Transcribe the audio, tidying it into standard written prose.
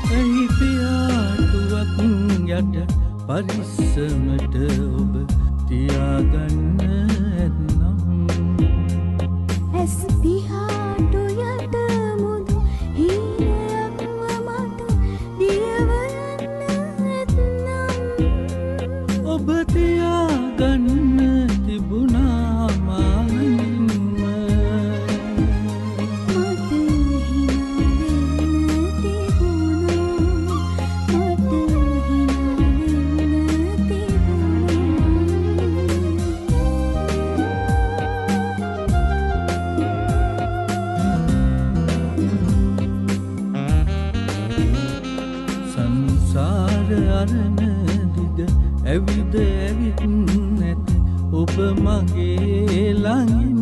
ඇයි පියාටුවක් යට පරිස්සමට ඔබ තියාගන්න ඇත්නම් ඇස් පියාටු යට මුදු හීනයක්ව මට දියවන්න ඇත්නම් ඔබ තියාගන්න තිබුණා මානින්ම මට හිනාවෙන්න තිබුණා මට හිනාවෙන්න තිබුණා සංසාර අරණ දිග ඇවිද ඇවිත් නැත ඔබ මගේ ළඟින්